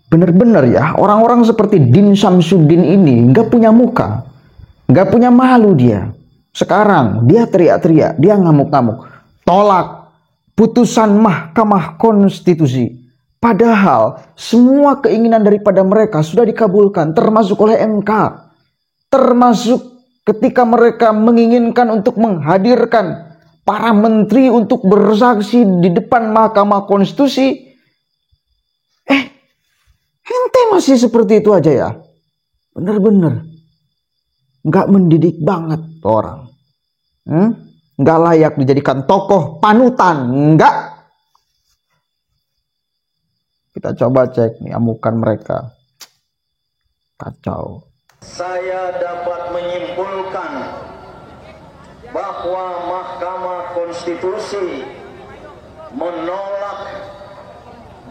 Bener-bener ya, orang-orang seperti Din Syamsuddin ini nggak punya muka, nggak punya malu dia. Sekarang dia teriak-teriak, dia ngamuk-ngamuk, tolak putusan Mahkamah Konstitusi. Padahal semua keinginan daripada mereka sudah dikabulkan, termasuk oleh MK. Termasuk ketika mereka menginginkan untuk menghadirkan para menteri untuk bersaksi di depan Mahkamah Konstitusi. Ente masih seperti itu aja ya. Bener-bener nggak mendidik banget orang. Nggak layak dijadikan tokoh panutan. Nggak. Kita coba cek nih amukan mereka. Kacau. Saya dapat menyimpulkan bahwa Mahkamah Konstitusi menolak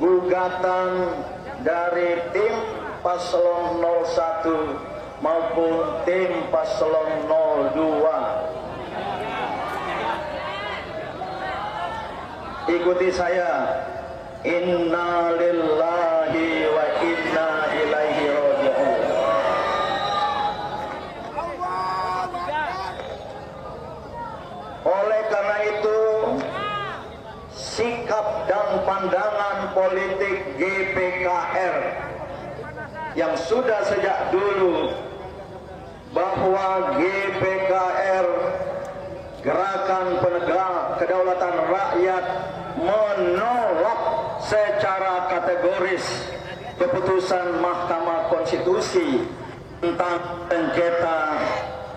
gugatan dari tim paslon 01 maupun tim paslon 02. Ikuti saya. Inna lillahi wa inna ilaihi raji'un. Oleh karena itu, sikap dan pandangan politik GPKR yang sudah sejak dulu bahwa GPKR, Gerakan Penegak Kedaulatan Rakyat, menolak secara kategoris keputusan Mahkamah Konstitusi tentang sengketa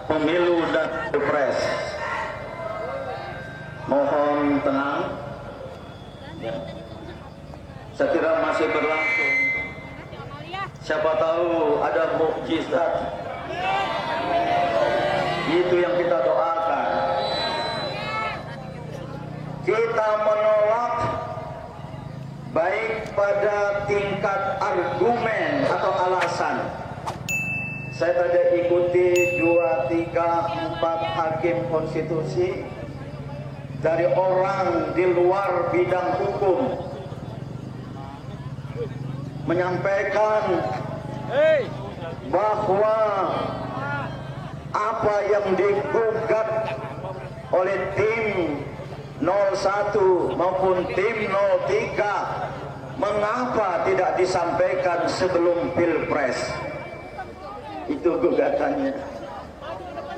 pemilu dan pilpres. Mohon tenang. Ya. Saya kira masih berlangsung. Siapa tahu ada mukjizat. Itu yang kita doakan. Kita menolak baik pada tingkat argumen atau alasan. Saya tadi ikuti 2, 3, 4 hakim konstitusi dari orang di luar bidang hukum menyampaikan bahwa apa yang digugat oleh tim 01 maupun tim 03 mengapa tidak disampaikan sebelum pilpres. Itu gugatannya.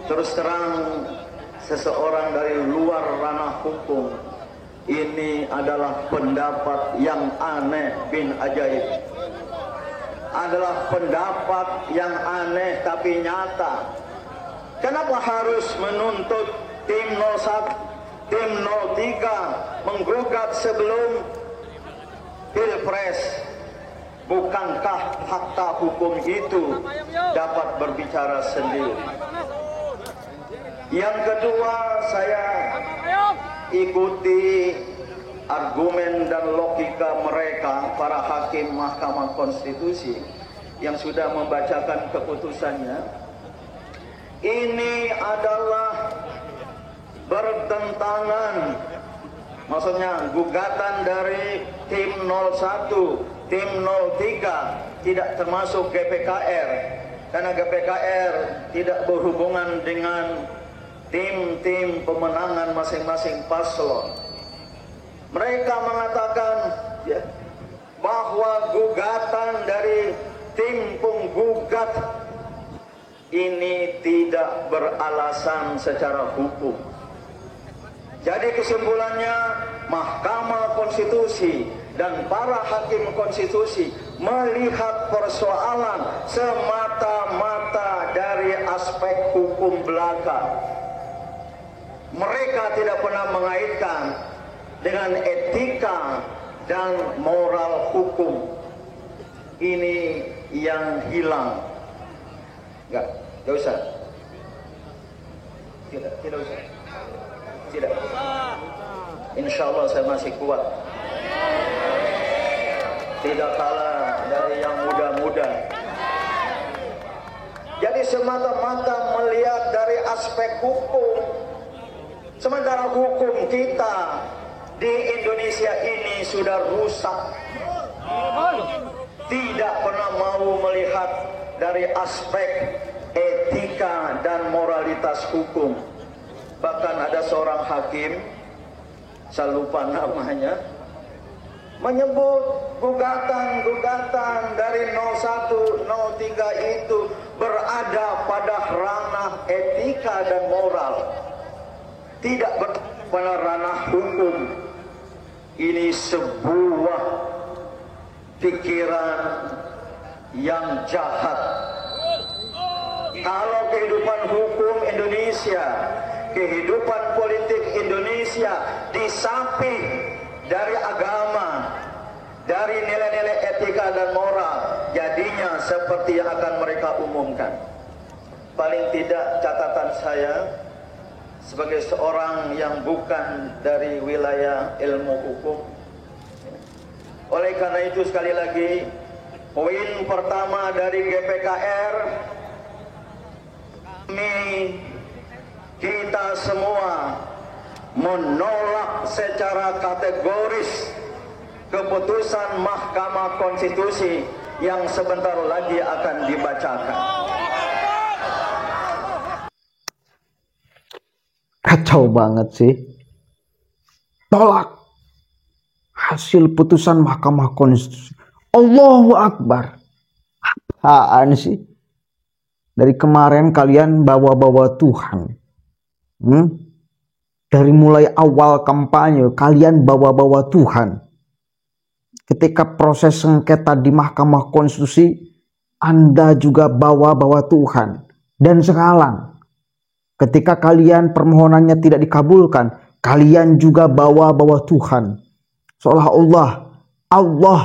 Terus terang, seseorang dari luar ranah hukum, ini adalah pendapat yang aneh bin ajaib. Adalah pendapat yang aneh tapi nyata. Kenapa harus menuntut tim 01, tim 03 menggugat sebelum pilpres? Bukankah fakta hukum itu dapat berbicara sendiri? Yang kedua, saya ikuti argumen dan logika mereka, para hakim Mahkamah Konstitusi yang sudah membacakan keputusannya. Ini adalah bertentangan, maksudnya gugatan dari tim 01, tim 03 tidak termasuk GPKR, karena GPKR tidak berhubungan dengan tim-tim pemenangan masing-masing paslon. Mereka mengatakan ya, bahwa gugatan dari tim penggugat ini tidak beralasan secara hukum. Jadi kesimpulannya, Mahkamah Konstitusi dan para hakim konstitusi melihat persoalan semata-mata dari aspek hukum belaka. Mereka tidak pernah mengaitkan dengan etika dan moral hukum. Ini yang hilang. Tidak usah. Tidak usah. Tidak. Insya Allah saya masih kuat. Tidak kalah dari yang muda-muda. Jadi semata-mata melihat dari aspek hukum. Sementara hukum kita di Indonesia ini sudah rusak. Tidak dari aspek etika dan moralitas hukum. Bahkan ada seorang hakim, saya lupa namanya, menyebut gugatan dari 01, 03 itu berada pada ranah etika dan moral, tidak pada ranah hukum. Ini sebuah pikiran yang jahat. Kalau kehidupan hukum Indonesia, kehidupan politik Indonesia disamping dari agama, dari nilai-nilai etika dan moral, jadinya seperti yang akan mereka umumkan. Paling tidak catatan saya sebagai seorang yang bukan dari wilayah ilmu hukum. Oleh karena itu sekali lagi, poin pertama dari GPKR, kita semua menolak secara kategoris keputusan Mahkamah Konstitusi yang sebentar lagi akan dibacakan. Kacau banget sih. Tolak hasil putusan Mahkamah Konstitusi. Allahu Akbar. Apaan sih? Dari kemarin kalian bawa-bawa Tuhan. Dari mulai awal kampanye kalian bawa-bawa Tuhan. Ketika proses sengketa di Mahkamah Konstitusi, Anda juga bawa-bawa Tuhan. Dan sekarang, ketika kalian permohonannya tidak dikabulkan, kalian juga bawa-bawa Tuhan. Seolah-olah Allah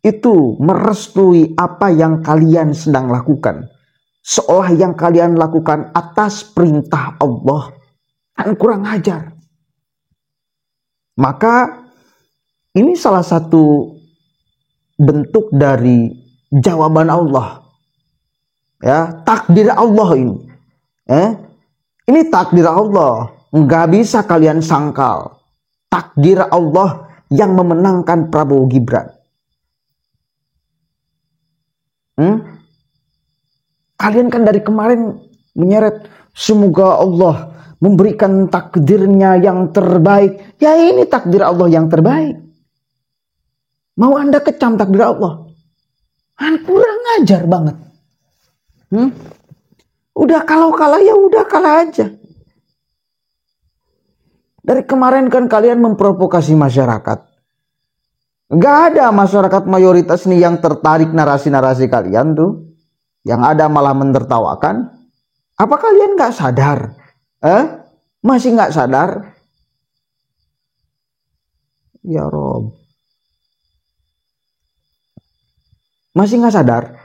itu merestui apa yang kalian sedang lakukan. Seolah yang kalian lakukan atas perintah Allah. Kan kurang ajar. Maka ini salah satu bentuk dari jawaban Allah. Ya, takdir Allah ini. Ini takdir Allah. Nggak bisa kalian sangkal. Takdir Allah yang memenangkan Prabowo Gibran. Kalian kan dari kemarin menyeret semoga Allah memberikan takdirnya yang terbaik. Ya ini takdir Allah yang terbaik. Mau Anda kecam takdir Allah? Kurang ajar banget. Udah kalau kalah ya udah kalah aja. Dari kemarin kan kalian memprovokasi masyarakat. Gak ada masyarakat mayoritas nih yang tertarik narasi-narasi kalian tuh. Yang ada malah menertawakan. Apa kalian gak sadar? Masih gak sadar? Ya Rob. Masih gak sadar?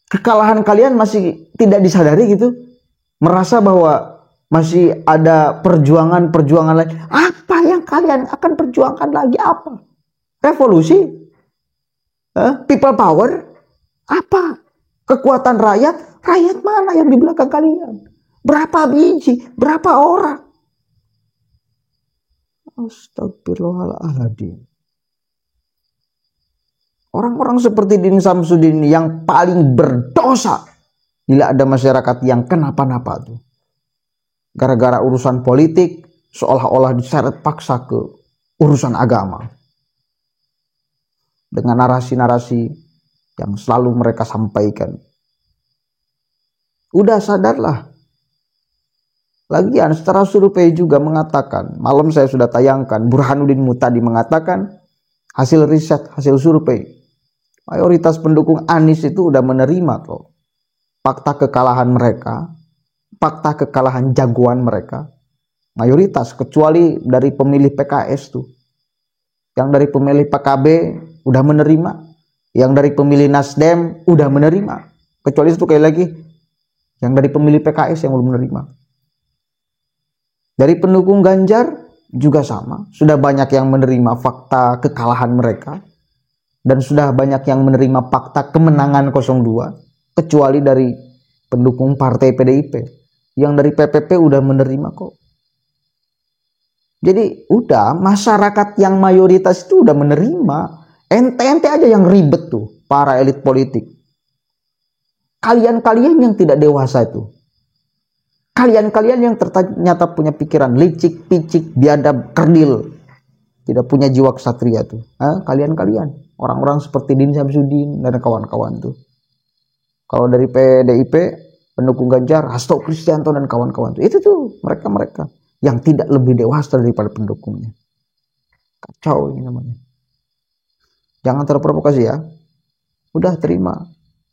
Kekalahan kalian masih tidak disadari gitu? Merasa bahwa masih ada perjuangan-perjuangan lain. Apa yang kalian akan perjuangkan lagi? Apa? Revolusi? People power? Apa? Kekuatan rakyat? Rakyat mana yang di belakang kalian? Berapa biji? Berapa orang? Astagfirullahaladzim. Orang-orang seperti Din Samsudin yang paling berdosa bila ada masyarakat yang kenapa-napa tuh. Gara-gara urusan politik seolah-olah diseret paksa ke urusan agama. Dengan narasi-narasi yang selalu mereka sampaikan. Udah sadarlah. Lagian secara survei juga mengatakan, malam saya sudah tayangkan, Burhanuddin Muhtadi mengatakan, hasil riset, hasil survei, mayoritas pendukung Anies itu udah menerima kok fakta kekalahan mereka, fakta kekalahan jagoan mereka. Mayoritas, kecuali dari pemilih PKS tuh. Yang dari pemilih PKB udah menerima, yang dari pemilih Nasdem udah menerima. Kecuali itu kayak lagi, yang dari pemilih PKS yang belum menerima. Dari pendukung Ganjar juga sama, sudah banyak yang menerima fakta kekalahan mereka. Dan sudah banyak yang menerima fakta kemenangan 02, kecuali dari pendukung partai PDIP. Yang dari PPP udah menerima kok. Jadi udah masyarakat yang mayoritas itu udah menerima. Ente-ente aja yang ribet tuh. para elit politik. Kalian-kalian yang tidak dewasa itu. Kalian-kalian yang ternyata punya pikiran licik, picik, biadab, kerdil. Tidak punya jiwa ksatria tuh. Kalian-kalian. Orang-orang seperti Din Syamsuddin dan kawan-kawan tuh. Kalau dari PDIP, pendukung Ganjar, Hasto Kristianto dan kawan-kawan tuh. Itu tuh mereka-mereka yang tidak lebih dewasa daripada pendukungnya. Kacau ini namanya. Jangan terprovokasi ya. Udah terima.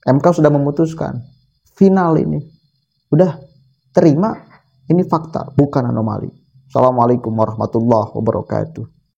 MK sudah memutuskan. Final ini. Udah terima. Ini fakta, bukan anomali. Assalamualaikum warahmatullahi wabarakatuh.